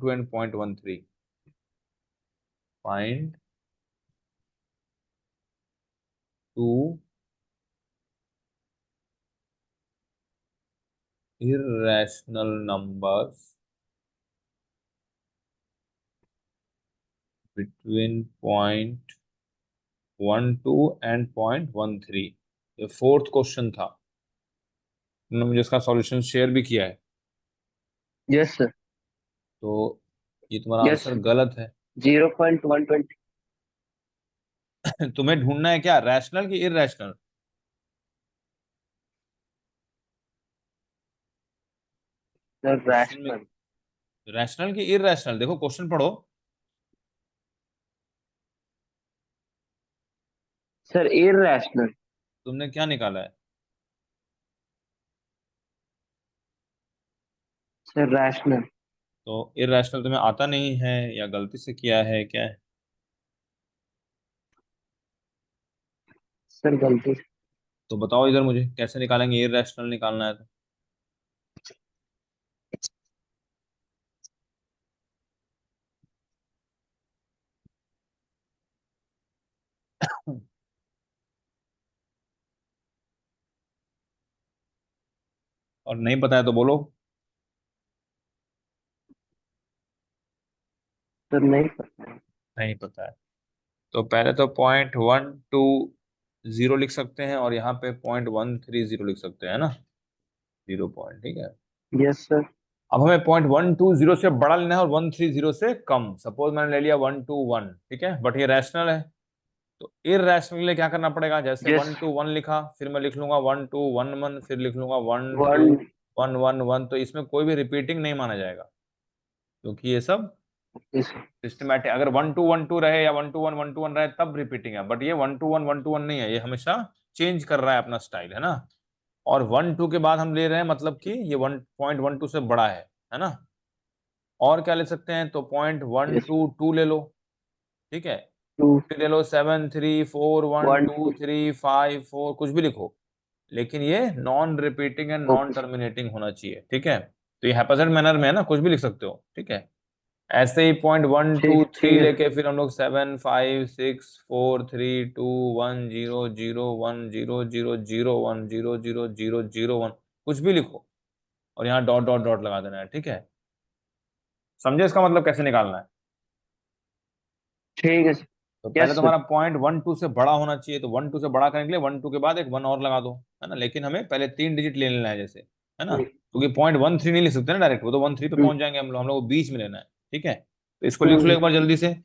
2 and 0.13. Find two irrational numbers between 0.12 and 0.13. ये fourth question था, तुमने मुझे इसका सॉल्यूशन शेयर भी किया है, यस सर। तो ये तुम्हारा यस आंसर गलत है। 0.120। तुम्हें ढूंढना है क्या, रैशनल कि इररैशनल? सर क्वेश्चन में रैशनल। रैशनल कि इररैशनल, देखो क्वेश्चन पढ़ो। Sir irrational. तुमने क्या निकाला है? Sir rational. तो इररैशनल तुम्हें आता नहीं है या गलती से किया है, क्या है? सर गलती से। तो बताओ इधर मुझे, कैसे निकालेंगे, इररैशनल निकालना है तो। और नहीं पता है तो बोलो। सर नहीं पता है। नहीं पता है तो पहले तो 0.120 लिख सकते हैं, और यहाँ पे 0.130 लिख सकते हैं ना, 0 पॉइंट, ठीक है। Yes sir. अब हमें 0.120 से बड़ा लेना है और 130 से कम। सपोज मैंने ले लिया 121, ठीक है, बट ये रैशनल है। तो इररैशनल के लिए क्या करना पड़ेगा, जैसे यस 121 लिखा, फिर मैं लिख लूंगा 1211, फिर लिख लूंगा one two one. One one one तो इसमें कोई भी रिपीटिंग नहीं माना जाएगा, क्योंकि ये सब यस सिस्टमैटिक। अगर 1212 रहे या 121 रहे तब रिपीटिंग है, बट ये 121 नहीं है, ये हमेशा चेंज कर रहा है अपना स्टाइल, है ना। और 12 के बाद हम ले रहे हैं, मतलब कि ये 1.12 से बड़ा है ना। और क्या ले सकते हैं, तो point one is two two ले लो, ठीक है। टू फिर ले लो 734 1 वन 2 टू। 3 5 4, कुछ भी लिखो, लेकिन ये non repeating and non okay sir. Terminating होना चाहिए, ठीक है। तो ये हैपोजेट मैनर में है ना, कुछ भी लिख सकते हो, ठीक है। ऐसे ही 0.123 ठीक है लेके फिर हम लोग 7 5 6 4 3 2 1 0 0 1 0 0 0 0 1 कुछ भी लिखो, और यहाँ डॉट डॉट डॉट लगा देना है, ठीक है। समझे इसका मतलब कैसे निकालना है? ठीक है सर। तो पहले यस सर। तुम्हारा 0.12 से बड़ा होना चाहिए, तो 12 से बड़ा करने के लिए 12 के बाद एक 1 और लगा दो, है ना। लेकिन हमें पहले 3 डिजिट ले लेना है, जैसे, है ना, क्योंकि 0.13 नहीं लिख सकते ना डायरेक्ट, वो तो 13 पे पहुंच जाएंगे हम लोग को बीच में लेना है, ठीक है। तो इसको लिख लो एक बार जल्दी से,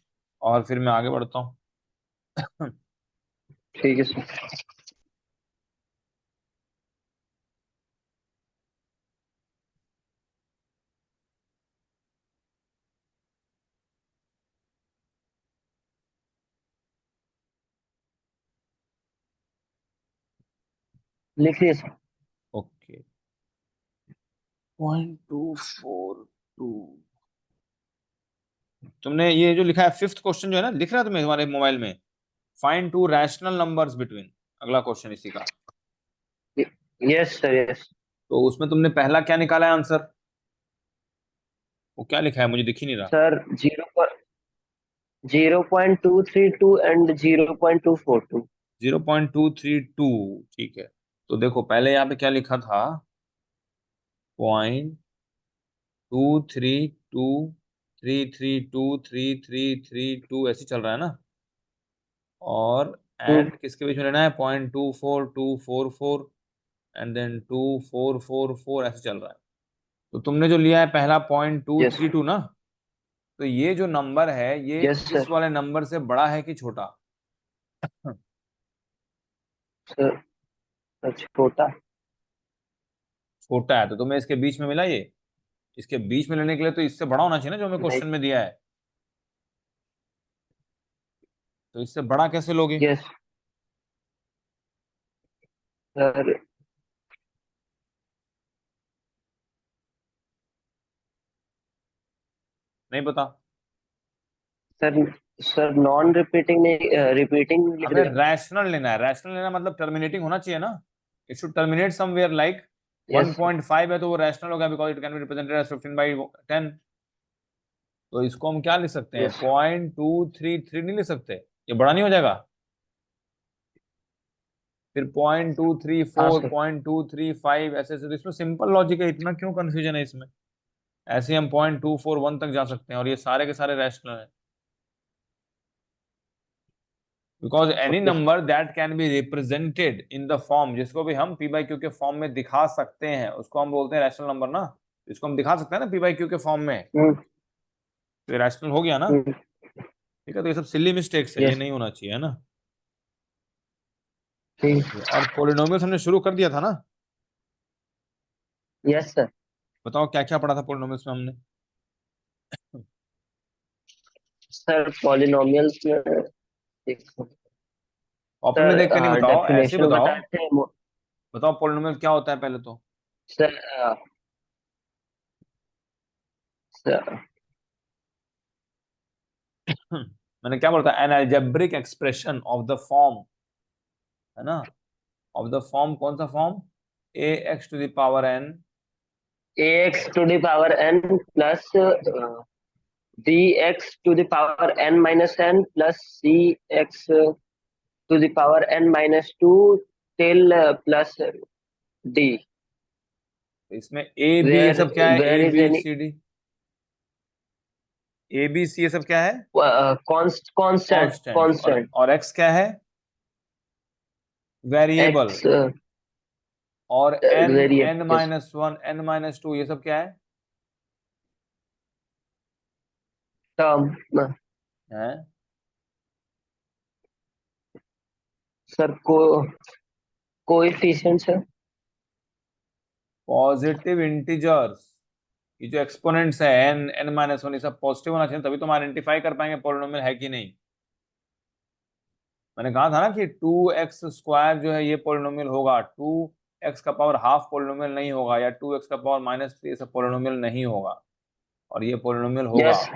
और फिर मैं आगे बढ़ता हूँ। ठीक है सर। लिखिए सर। ओके, 0.242। तुमने ये जो लिखा है फिफ्थ क्वेश्चन जो है ना, लिख रहा है तुम्हें तुम्हारे मोबाइल में, find to rational numbers between, अगला क्वेश्चन इसी का। Yes sir yes. तो उसमें तुमने पहला क्या निकाला है आंसर, वो क्या लिखा है, मुझे दिख ही नहीं रहा। Sir 0.232 and 0.242। 0.232, ठीक है। तो देखो पहले यहाँ पे क्या लिखा था, 0.232 332 332 ऐसे चल रहा है ना। और एंड किसके बीच में लेना है, 0.24244, एंड देन 2444 ऐसे चल रहा है। तो तुमने जो लिया है पहला point two is three two ना, तो ये जो नंबर है ये यस इस सर। वाले नंबर से बड़ा है कि छोटा? सर सर छोटा। छोटा है, तो तुम्हें इसके बीच में मिला ये। इसके बीच में लेने के लिए तो इससे बड़ा होना चाहिए ना, जो हमें नहीं। क्वेश्चन में दिया है। तो इससे बड़ा कैसे लोगे? Yes sir. नहीं पता। सर सर नॉन रिपीटिंग नहीं, रिपीटिंग लिख हमें दें। रैशनल लेना है, रैशनल लेना मतलब टर्मिनेटिंग होना चाहिए ना। It should terminate somewhere, like is 1.5 है तो वो रैशनल होगा, because it can be represented as 15/10। तो इसको हम क्या लिख सकते हैं, यस 0.233 नहीं लिख सकते, ये बड़ा नहीं हो जाएगा? फिर 0.234, हाँ सर 0.235 ऐसे ऐसे, तो इसमें सिंपल लॉजिक है, इतना क्यों कंफ्यूजन है इसमें? ऐसे हम 0.241 तक जा सकते हैं और ये सारे के सारे रैशनल हैं। Because any okay number that can be represented in the form, जिसको भी हम पी बाई क्यू के फॉर्म में दिखा सकते हैं, उसको हम बोलते हैं रैशनल नंबर ना। इसको हम दिखा सकते हैं ना पी बाई क्यू के फॉर्म में, हम्म तो ये रैशनल हो गया ना। हम्म ठीक है, तो ये सब सिली मिस्टेक्स है, ये यस नहीं होना चाहिए, है ना। ठीक और पोलिनोमियल्स हमने शुरू कर दिया था ना। यस सर बताओ क्या क्या पढ़ा था पोलिनोमियल्स में हमने? सर पॉलिनोमियल्स में देखो कॉपी में देख के नहीं सर बताओ, ऐसे ही डेफिनेशन बताओ। बताते हैं बताओ पोलिनोमियल क्या होता है पहले तो। सर सर मैंने क्या बोला था, an algebraic expression of the form, है ना। ऑफ द फॉर्म, कौन सा form? A x to the power n, ax to the power n plus bx to the power n minus n plus cx to the power n minus 2 till plus d इसमें A B ये where सब क्या है, where a is b any c d, a b c ये सब क्या है? constant constants. और एक्स क्या है? वेरिएबल। x और n, variable n yes minus one, n minus two ये सब क्या है? term है सर कोएफिशिएंट्स है पॉजिटिव इंटीजर्स। ये जो एक्सपोनेंट्स है एन, एन माइनस वन, ये सब पॉजिटिव होना चाहिए, तभी तो हम आइडेंटिफाई कर पाएंगे पॉलिनोमियल है कि नहीं। मैंने कहा था ना कि 2x² जो है ये पॉलिनोमियल होगा, 2x का पावर हाफ पॉलिनोमियल नहीं होगा, या 2x का पावर -3 ये सब पॉलिनोमियल नहीं होगा, और ये पॉलिनोमियल होगा। यस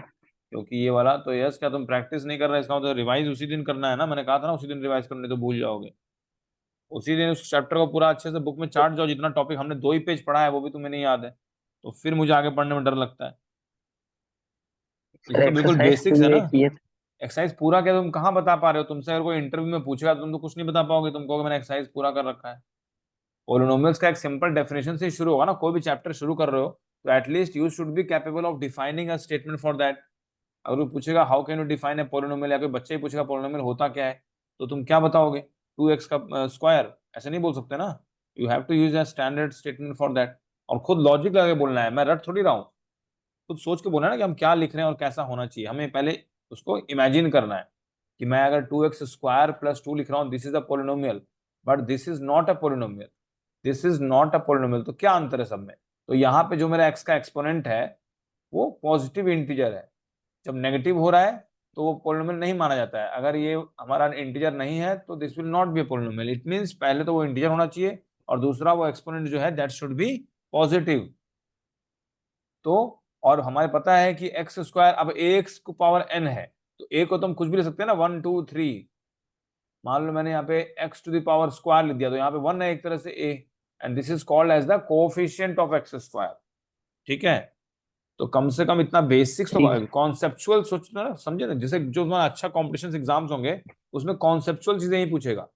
क्योंकि ये वाला तो, यस क्या तुम प्रैक्टिस नहीं कर रहे, इसका मतलब रिवाइज उसी दिन करना है ना, मैंने कहा था ना उसी दिन रिवाइज करने, तो भूल जाओगे। उसी दिन उस चैप्टर को पूरा अच्छे से बुक में चाट जाओ, जितना टॉपिक हमने 2 ही पेज पढ़ा है वो भी तुम्हें नहीं याद है, तो फिर मुझे आगे पढ़ने में डर लगता है। सर ये तो बिल्कुल एक्सरसाइज बेसिक्स है ना। तुमने किए थे एक्सरसाइज पूरा क्या तुम कहाँ बता पा रहे हो? तुमसे अगर कोई इंटरव्यू में पूछेगा तो तुम तो कुछ नहीं बता पाओगे, तुम कहोगे मैंने एक्सरसाइज पूरा कर रखा है। पोलिनोमियल्स का एक सिंपल डेफिनेशन से ही शुरू होगा ना, कोई भी चैप्टर शुरू कर रहे हो तो at least you should be capable of defining a statement for that. अगर वो पूछेगा how can you define a polynomial, या कोई बच्चा ही पूछेगा पोलिनोमियल होता क्या है, तो तुम क्या बताओगे? 2x का स्क्वायर, ऐसे नहीं बोल सकते ना। You have to use a standard statement for that, और खुद लॉजिक लगा के बोलना है, मैं रट थोड़ी रहा हूँ। खुद सोच के बोलना है ना कि हम क्या लिख रहे हैं और कैसा होना चाहिए, हमें पहले उसको इमेजिन करना है कि मैं अगर 2x² + 2 लिख रहा हूँ, this is a polynomial, but this is not a polynomial, this is not a polynomial, तो क्या अंतर है सब में? तो यहाँ पे जो मेरा x का एक्सपोनेंट है वो पॉजिटिव इंटीजर है, जब नेगेटिव हो रहा है तो वो पोलिनोमियल नहीं माना जाता है, अगर ये हमारा इंटीजर नहीं है तो this will not be polynomial. It means पहले तो वो इंटीजर होना चाहिए, और दूसरा वो एक्सपोनेंट जो है दैट शुड बी पॉजिटिव। तो और हमारे पता है कि x², अब ax को पावर n है, तो a को तो हम कुछ भी ले सकते हैं ना, 1 2 3। मान लो मैंने यहाँ पे x to the power square लिख दिया, तो यहाँ पे 1 है एक तरह से a, and this is called as the coefficient of x²। ठीक है, तो कम से कम इतना बेसिक्स ठीक तो कॉन्सेप्चुअल सोचना ना, समझे ना, जैसे जो तुम्हारा अच्छा कॉम्पिटिशन एग्जाम्स होंगे उसमें कॉन्सेप्चुअल चीजें ही पूछेगा,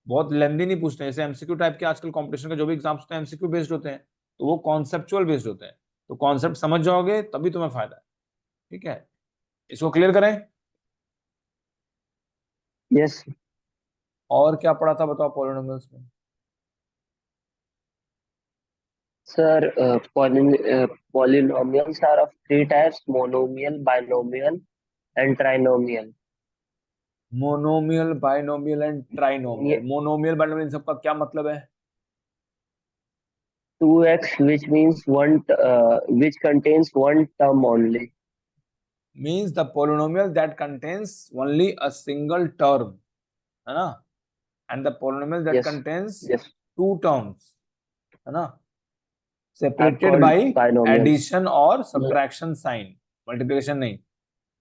बहुत लेंदी नहीं पूछते हैं। जैसे एमसीक्यू टाइप के आजकल कॉम्पिटिशन का जो भी एग्जाम्स होते हैं एमसीक्यू बेस्ड होते हैं, तो वो कॉन्सेप्चुअल बेस्ड होते हैं, तो कॉन्सेप्ट समझ जाओगे तभी तुम्हें फायदा है। ठीक है, इसको क्लियर करें। यस और क्या पढ़ा था बताओ पॉलिनोमियल्स में? Sir polynomials are of three types monomial binomial and trinomial monomial, binomial and trinomial. ये मोनोमियल बाइनोमियल इन सबका क्या मतलब है? 2x which means which contains one term only means the polynomial that contains only a single term, है ना। And the polynomial that yes contains yes 2 terms, है ना, are separated called by binomials addition और yes subtraction sign, multiplication नहीं।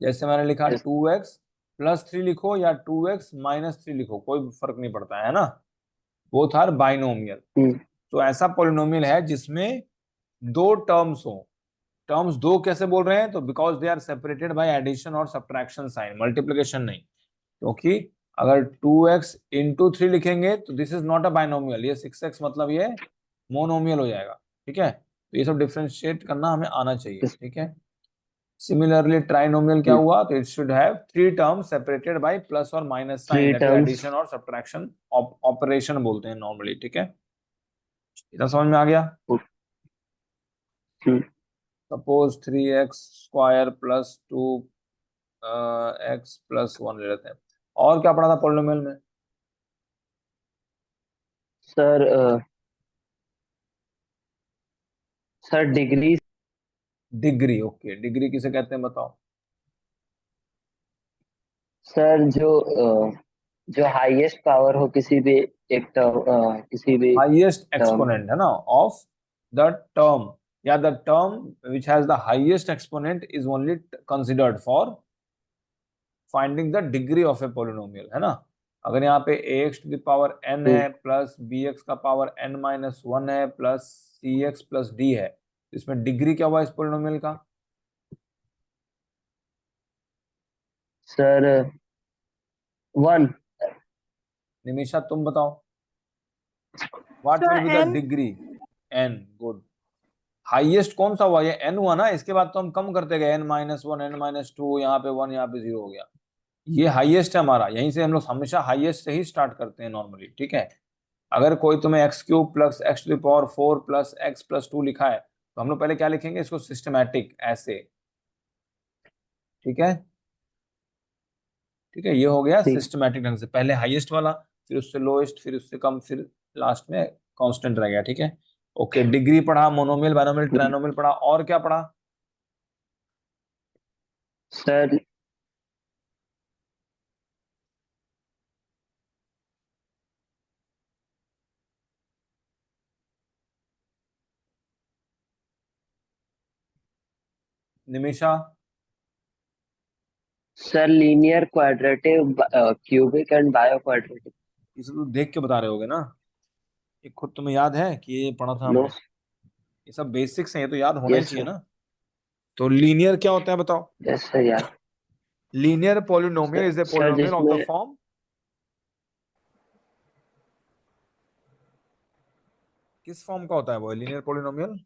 जैसे मैंने लिखा yes 2x + 3 लिखो या 2x - 3 लिखो, कोई फर्क नहीं पड़ता है ना, बोथ आर बाइनोमियल। hmm, तो ऐसा पोलिनोमियल है जिसमें 2 टर्म्स हो, टर्म्स दो कैसे बोल रहे हैं? तो because they are separated by addition और सब्ट्रैक्शन साइन, मल्टीप्लिकेशन नहीं। क्योंकि अगर 2x इंटू 3 लिखेंगे तो this is not a binomial, ये 6x मतलब ये मोनोमियल हो जाएगा। ठीक है, तो ये सब डिफ्रेंशिएट करना हमें आना चाहिए। ठीक है, सिमिलरली ट्राइनोमियल क्या हुआ? तो it should have three terms separated by plus और minus sign, three that is terms. Addition और सब्ट्रैक्शन ऑपरेशन बोलते हैं नॉर्मली। ठीक है, इतना समझ में आ गया? सपोज 3x² प्लस 2x+1 ले लेते हैं। और क्या पढ़ा था पॉलिनोमियल में? Sir sir degree. Degree. Okay, degree किसे कहते हैं बताओ? सर जो हाईएस्ट पावर हो किसी भी एक टर्म, किसी भी हाईएस्ट टर्म एक्सपोनेंट है ना ऑफ द टर्म, या the term which has the highest exponent is only considered for finding the degree of A polynomial, है ना। अगर यहाँ पे ax⁴n है प्लस bx का पावर n-1 है प्लस cx प्लस d है, तो इसमें डिग्री क्या हुआ इस पोलिनोमियल का? सर 1। निमिषा तुम बताओ, what sir will be the n। Degree? n। Good. Highest कौन सा हुआ? ये n हुआ ना, इसके बाद तो हम कम करते गए, n-1 n-2, यहाँ पे 1 यहाँ पे 0 हो गया। ये हाईएस्ट है हमारा, यहीं से हम लोग हमेशा हाईएस्ट से ही स्टार्ट करते हैं नॉर्मली। ठीक है, अगर कोई तुम्हें x³ plus x⁴ plus x+2 लिखा है तो हम लोग पहले क्या लिखेंगे? इसको सिस्टमैटिक ऐसे। ठीक है, ठीक है, ये हो गया ठीक। सिस्टमैटिक ढंग से, पहले हाईएस्ट वाला, फिर उससे लोएस्ट, फिर उससे कम, फिर लास्ट में कांस्टेंट रह गया। ठीक है, ओके, डिग्री पढ़ा, मोनोमियल, बाइनोमियल, ट्राइनोमियल पढ़ा, और क्या पढ़ा? Sir Nimisha? Sir linear quadratic, cubic and bio quadratic. इसे तो देख के बता रहे होगे ना, ये खुद तुम्हें याद है कि ये पढ़ा था नो। हमने? ये सब बेसिक्स हैं, ये तो याद होना ही यस चाहिए सर। ना। तो लीनियर क्या होता है बताओ? यस सर यार। Linear polynomial is a sir polynomial of the जिसमें फॉर्म, किस फॉर्म का होता है वो लीनियर पोलिनोमियल?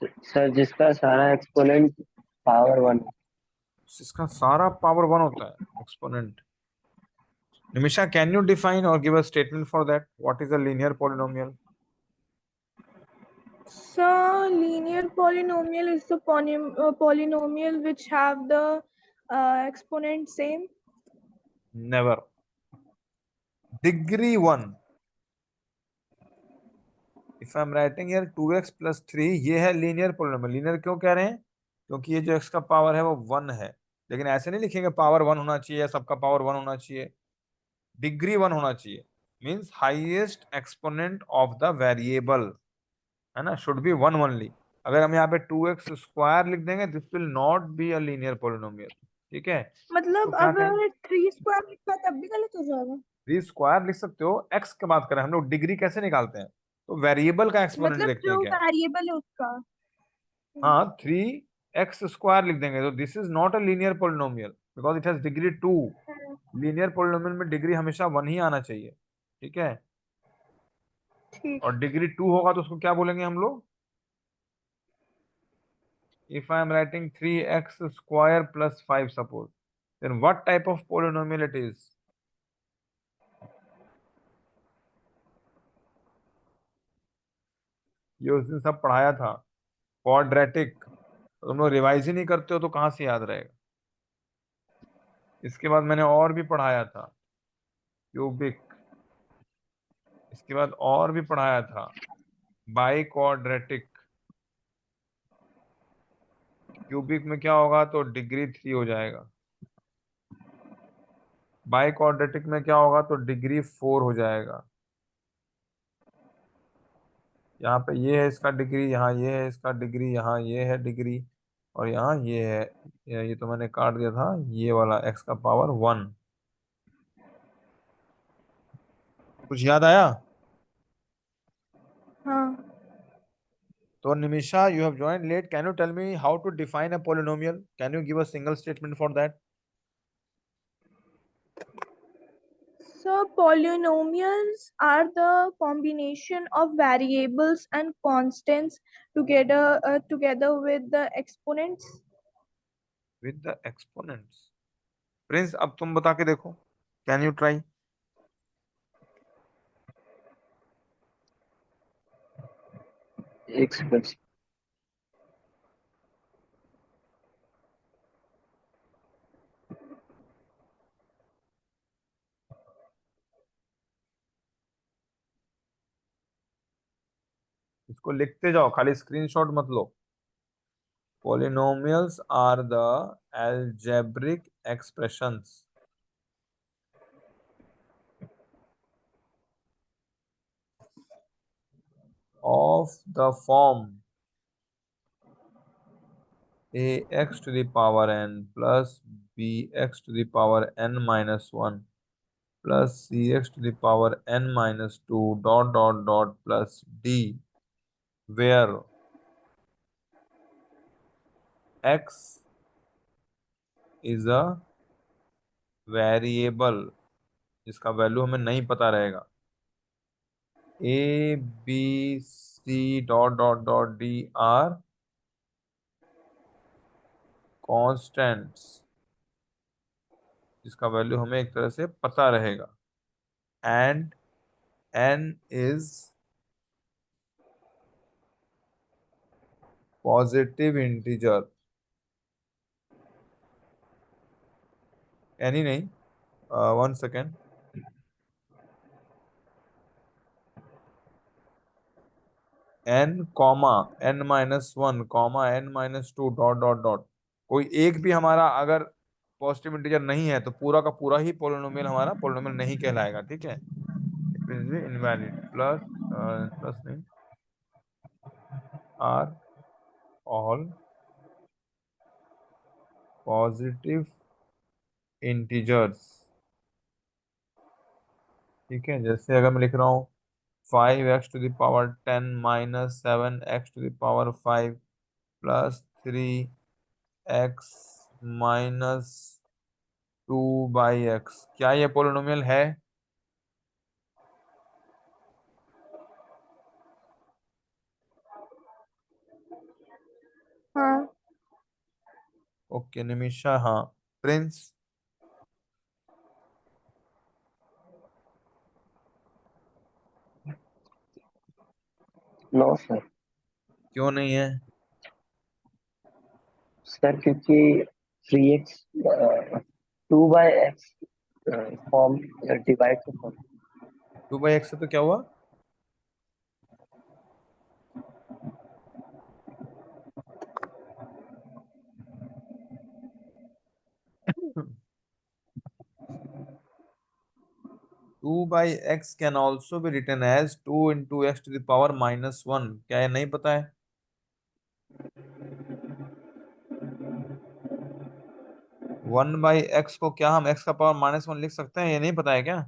सर जिसका सारा एक्सपोनेंट पावर 1। इसका सारा पावर 1 होता है exponent. Nimisha, can you define और give a statement for that? What is a linear polynomial? So linear polynomial is the polynomial which have the exponent same. Never. Degree 1, if I am writing here 2x+3, ये है linear polynomial. Linear क्यों कह रहे हैं? क्योंकि ये जो x का पावर है वो 1 है, लेकिन ऐसे नहीं लिखेंगे पावर 1 होना चाहिए या सबका पावर 1 होना चाहिए, डिग्री 1 होना चाहिए। Means highest exponent of the variable, है ना, शुड बी 1 ओनली। अगर हम यहाँ पे 2x² लिख देंगे, this will not be a linear polynomial. ठीक है, तो मतलब क्या अब कहें? 3 स्क्वायर लिखा तब भी गलत हो जाएगा। 3² लिख सकते हो, x की बात करें हम लोग, डिग्री कैसे निकालते हैं? तो वेरिएबल का एक्सपोनेंट मतलब देखते हैं जो क्या। वेरिएबल है उसका। हाँ, 3x² लिख देंगे, तो this is not a linear polynomial because it has degree 2। Linear polynomial में डिग्री हमेशा 1 ही आना चाहिए। ठीक है, ठीक। और डिग्री 2 होगा तो उसको क्या बोलेंगे हम लोग? If I am writing 3x² plus 5 suppose, then what type of polynomial it is? ये उस दिन सब पढ़ाया था, क्वाड्रेटिक। तुम लोग रिवाइज ही नहीं करते हो तो कहाँ से याद रहेगा? इसके बाद मैंने और भी पढ़ाया था, क्यूबिक। इसके बाद और भी पढ़ाया था, बाई क्वाड्रेटिक। क्यूबिक में क्या होगा? तो डिग्री 3 हो जाएगा। बाई क्वाड्रेटिक में क्या होगा? तो डिग्री 4 हो जाएगा। यहाँ पे ये है इसका डिग्री, यहाँ ये है इसका डिग्री, यहाँ ये है डिग्री, और यहाँ ये है। ये तो मैंने काट दिया था, ये वाला x का पावर 1। कुछ याद आया? हाँ। तो Nimisha, you have joined late. Can you tell me how to define a polynomial? Can you give a single statement for that? So polynomials are the combination of variables and constants together with the exponents. With the exponents. Prince, अब तुम बता के देखो. Can you try? एक second. इसको लिखते जाओ, खाली स्क्रीनशॉट मत लो. Polynomials are the algebraic expressions of the form ax to the power n plus bx to the power n minus 1 plus cx to the power n minus 2 dot dot dot plus d, where x is a variable जिसका value हमें नहीं पता रहेगा. a b c dot dot dot d are constants जिसका value हमें एक तरह से पता रहेगा. And n is positive integer. Any नहीं, 1 second. n comma n minus 1 comma n minus 2 dot dot dot. कोई एक भी हमारा अगर पॉजिटिव इंटीजर नहीं है तो पूरा का पूरा ही पोलिनोमियल हमारा पोलिनोमियल नहीं कहलाएगा. ठीक है, it means B invalid. Plus plus नहीं, आर ऑल पॉजिटिव इंटीजर्स. ठीक है, जैसे अगर मैं लिख रहा हूँ 5x to the power 10 minus 7x to the power 5 plus 3x minus 2 by x, क्या ये पोलिनोमियल है? हाँ. ओके निमिषा, हाँ. Prince, no sir. क्यों नहीं है? सर क्योंकि 3x 2/x फॉर्म डिवाइड से फॉर्म। 2/x से तो क्या हुआ? Two by x can also be written as 2 into x to the power minus 1. क्या ये नहीं पता है? 1/x को क्या हम x का पावर माइनस 1 लिख सकते हैं? ये नहीं पता है क्या?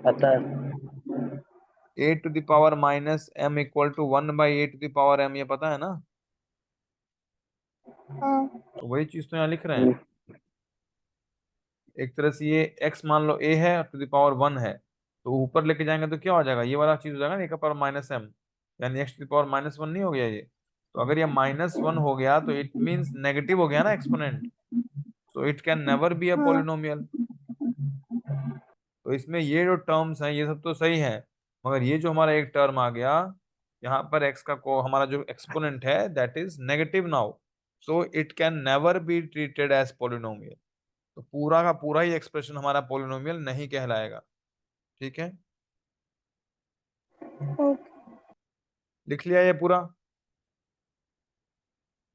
पता है। a to the power minus m equal to 1/a to the power m, ये पता है ना? हाँ. तो वही चीज तो यहाँ लिख रहे हैं. एक तरह से ये x मान लो a है टू द पावर 1 है, तो ऊपर लेके जाएंगे तो क्या हो जाएगा? ये वाला चीज हो जाएगा ना, a का पावर माइनस m, यानी x to the power minus 1 नहीं हो गया ये? तो अगर ये -1 हो गया तो इट मींस नेगेटिव हो गया ना exponent. So it can never be a हाँ. पॉलिनोमियल. तो इसमें ये जो टर्म्स हैं ये सब तो सही है, मगर ये जो हमारा एक टर्म आ गया यहाँ पर x का को हमारा जो एक्सपोनेंट है that is negative now, so it can never be treated as polynomial. तो पूरा का पूरा ही एक्सप्रेशन हमारा पॉलिनोमियल नहीं कहलाएगा. ठीक है, Okay. लिख लिया ये पूरा?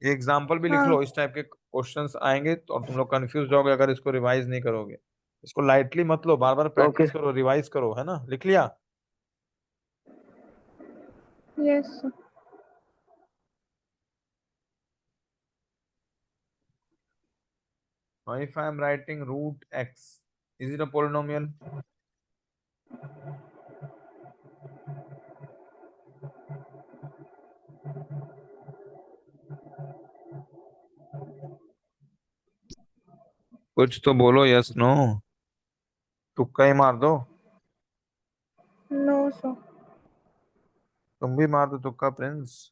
ये एग्जाम्पल भी लिख हाँ. लो, इस टाइप के क्वेश्चंस आएंगे तो, और तुम लोग कंफ्यूज जाओगे अगर इसको रिवाइज नहीं करोगे. इसको लाइटली मत लो, बार बार ओके। प्रैक्टिस करो, रिवाइज करो, है ना? लिख लिया? Yes, sir. Now if I am writing root x, is it a polynomial? कुछ तो बोलो, यस नो, तुक्का ही मार दो। No, sir. तुम भी मार दो तुक्का प्रिंस।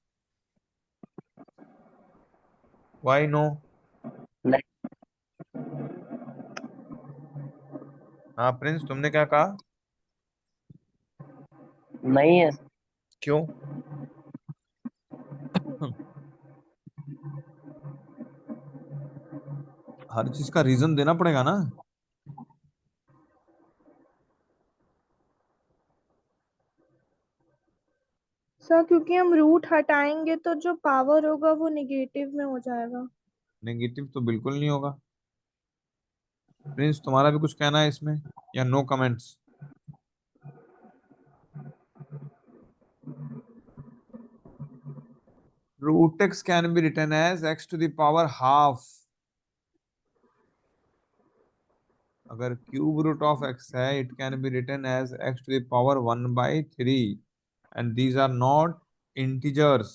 Why no? नहीं, हाँ प्रिंस, तुमने क्या कहा? नहीं है। क्यों? हर चीज का रीजन देना पड़ेगा ना। सर क्योंकि हम रूट हटाएंगे तो जो पावर होगा वो निगेटिव में हो जाएगा। नेगेटिव तो बिल्कुल नहीं होगा। प्रिंस, तुम्हारा भी कुछ कहना है इसमें या no comments? Root x can be written as x to the power half. अगर क्यूब रूट ऑफ एक्स है, it can be written as x to the power 1/3, and these are not integers.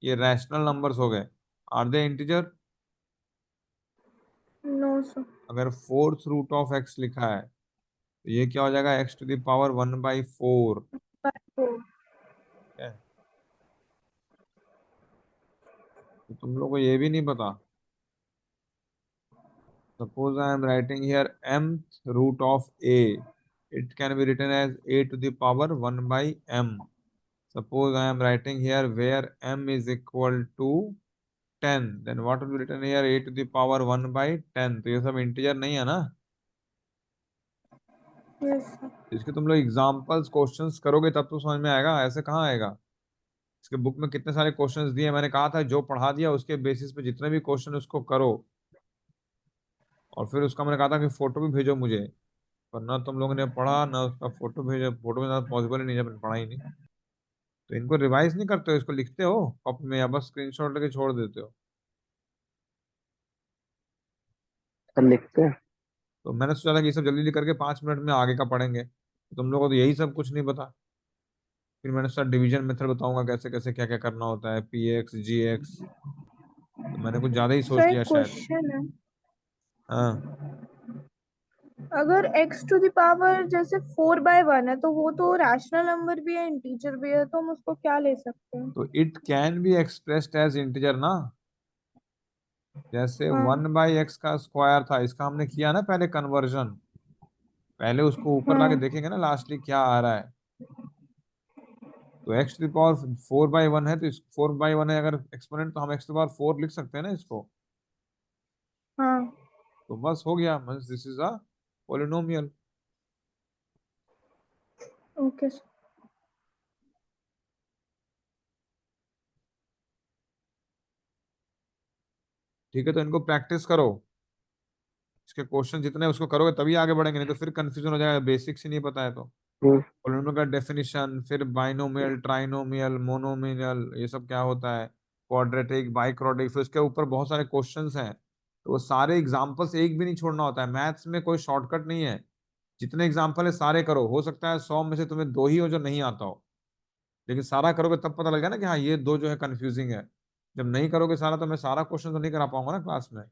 ये rational numbers हो गए। Are they integer? No sir. अगर fourth root of x लिखा है तो ये क्या हो जाएगा? एक्स टू द पावर 1/4 है। तो तुम लोग को ये भी नहीं पता? Suppose I am writing here mth root of a. It can be written as a to the power 1 by m. Suppose I am writing here where m is equal to 10. Then what will be written here? A to the power 1 by 10. तो ये सब integer नहीं है ना। Yes sir. इसके तुम लोग examples questions करोगे तब तो समझ में आएगा, ऐसे कहाँ आएगा? इसके बुक में कितने सारे क्वेश्चंस दिए, मैंने कहा था जो पढ़ा दिया उसके बेसिस पे जितने भी क्वेश्चन उसको करो। और फिर उसका मैंने कहा था कि फोटो भी भेजो मुझे, पर ना तुम लोगों ने पढ़ा ना उसका फोटो भेजा। फोटो में पॉसिबल ही नहीं, जब पढ़ा ही नहीं। तो इनको रिवाइज नहीं करते हो, इसको लिखते हो कॉपी में या बस स्क्रीनशॉट लेके छोड़ देते हो? सर लिखते हैं। तो मैंने सोचा था कि ये सब जल्दी जल्दी करके 5 मिनट में आगे का पढ़ेंगे, तो तुम लोगों को तो यही सब कुछ नहीं पता। फिर मैंने सोचा डिवीजन मेथड बताऊंगा कैसे कैसे क्या क्या करना होता है, पी एक्स जी एक्स। तो मैंने कुछ ज्यादा ही सर सोच एक लिया शायद। क्वेश्चन है, हाँ, अगर x टू द पावर जैसे 4/1 है तो वो तो रैशनल नंबर भी है इंटीजर भी है, तो हम उसको क्या ले सकते हैं? तो it can be expressed as integer ना। जैसे हाँ 1/x का स्क्वायर था, इसका हमने किया ना पहले कन्वर्जन। पहले उसको ऊपर लाके हाँ देखेंगे ना लास्टली क्या आ रहा है। तो एक्स टू पावर 4/1 है, तो इस 4/1 है अगर एक्सपोनेंट, तो हम एक्स टू पावर 4 लिख सकते हैं ना इसको। हाँ। तो बस हो गया, बस this is a polynomial. Okay sir. ठीक है, तो इनको प्रैक्टिस करो। इसके क्वेश्चन जितने उसको करोगे तभी आगे बढ़ेंगे, नहीं तो फिर कंफ्यूजन हो जाएगा, बेसिक्स ही नहीं पता है तो। हम्म, पोलिनोमियल का डेफिनेशन, फिर बाइनोमियल, ट्राइनोमियल, मोनोमियल, ये सब क्या होता है, क्वाड्रेटिक, बाइक्रोटिक, फिर उसके ऊपर बहुत सारे क्वेश्चंस हैं। तो वो सारे एग्जांपल्स एक भी नहीं छोड़ना होता है, मैथ्स में कोई शॉर्टकट नहीं है। जितने एग्जाम्पल है सारे करो, हो सकता है 100 में से तुम्हें 2 ही हो जो नहीं आता हो, लेकिन सारा करोगे तब पता लगेगा ना कि हाँ ये 2 जो है कंफ्यूजिंग है। जब नहीं करोगे सारा, तो मैं सारा क्वेश्चन तो नहीं करा पाऊंगा ना क्लास में।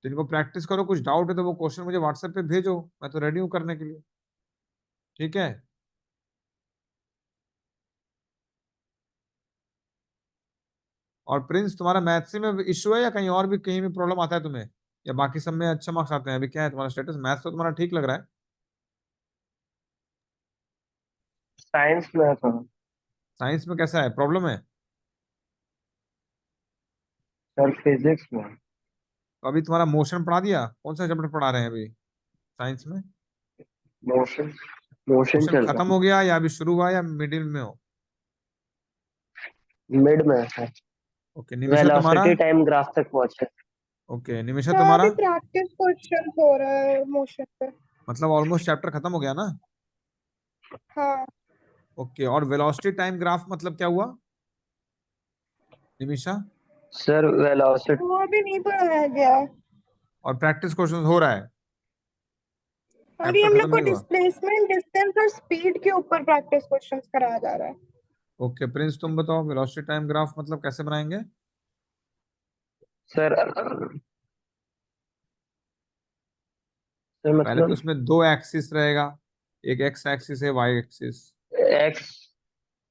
तो इनको प्रैक्टिस करो, कुछ डाउट है तो वो क्वेश्चन मुझे व्हाट्सएप पे भेजो, मैं तो रेडी हूँ करने के लिए। ठीक है। और प्रिंस, तुम्हारा मैथ्स में इश्यू है या कहीं और भी कहीं भी प्रॉब्लम आता है तुम्हें, या बाकी सब में अच्छा मार्क्स आते हैं? अभी क्या है तुम्हारा स्टेटस? मैथ्स तो तुम्हारा ठीक लग रहा है। साइंस में था। साइंस में कैसा है, प्रॉब्लम है? सर फिजिक्स में। तो अभी तुम्हारा मोशन पढ़ा दिया? कौन सा चैप्टर पढ़ा रहे हैं अभी साइंस में? मोशन मोशन मोशन चल खत्म रहा हो गया या अभी शुरू हुआ या मिडिल में हो? है, मिड में है। ओके, निमिषा तुम्हारा? वेलोसिटी टाइम ग्राफ तक पहुंचे। ओके, निमिषा सर तुम्हारा? अभी प्रैक्टिस क्वेश्चन हो रहा है मोशन पे। मतलब ऑलमोस्ट चैप्टर खत्म हो गया ना? हाँ। ओके, और वेलोसिटी टाइम ग्राफ मतलब क्या हुआ निमिषा? Sir velocity. वो अभी नहीं पढ़ाया गया। और प्रैक्टिस क्वेश्चन हो रहा है, अभी चैप्टर हम लोग खत्म को नहीं हुआ? डिस्प्लेसमेंट डिस्टेंस और स्पीड के ऊपर प्रैक्टिस क्वेश्चंस कराया जा रहा है। ओके प्रिंस, तुम बताओ वेलोसिटी टाइम ग्राफ मतलब कैसे बनाएंगे? सर सर पहले तो मतलब उसमें दो एक्सिस रहेगा, एक एक्स एक्सिस है, वाई एक्सिस। X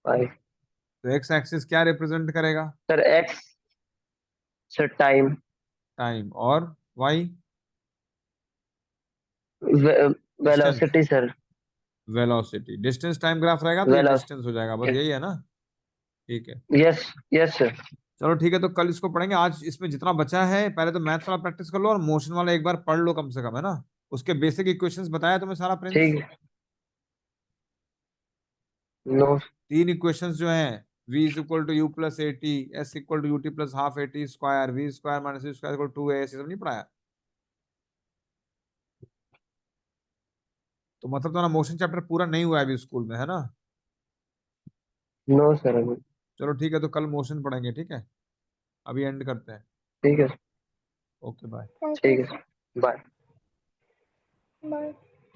Y. तो एक्स एक्सिस क्या रिप्रेजेंट करेगा? Sir X sir time, time. और वाई? Distance. Velocity sir, velocity. Distance time graph रहेगा तो ये वेलोसिटी। डिस्टेंस हो जाएगा, बस यही है ना? ठीक है। Yes yes sir. चलो ठीक है, तो कल इसको पढ़ेंगे। आज इसमें जितना बचा है पहले तो मैथ्स वाला प्रैक्टिस कर लो और मोशन वाला एक बार पढ़ लो कम से कम, है ना? उसके बेसिक इक्वेशंस बताया तुम्हें सारा, प्रिंस? ठीक है। नो। तीन इक्वेशंस जो हैं, v is equal to U plus A T, S equal to U T plus half A T square, V square minus U square equal to A, ऐसे सब नहीं पढ़ाया? तो मतलब तुम्हारा मोशन चैप्टर पूरा नहीं हुआ है अभी स्कूल में, है ना? नो सर अभी। चलो ठीक है, तो कल मोशन पढ़ेंगे, ठीक है? अभी एंड करते हैं। ठीक है। Okay bye. ओके, ठीक है। बाय। बाय।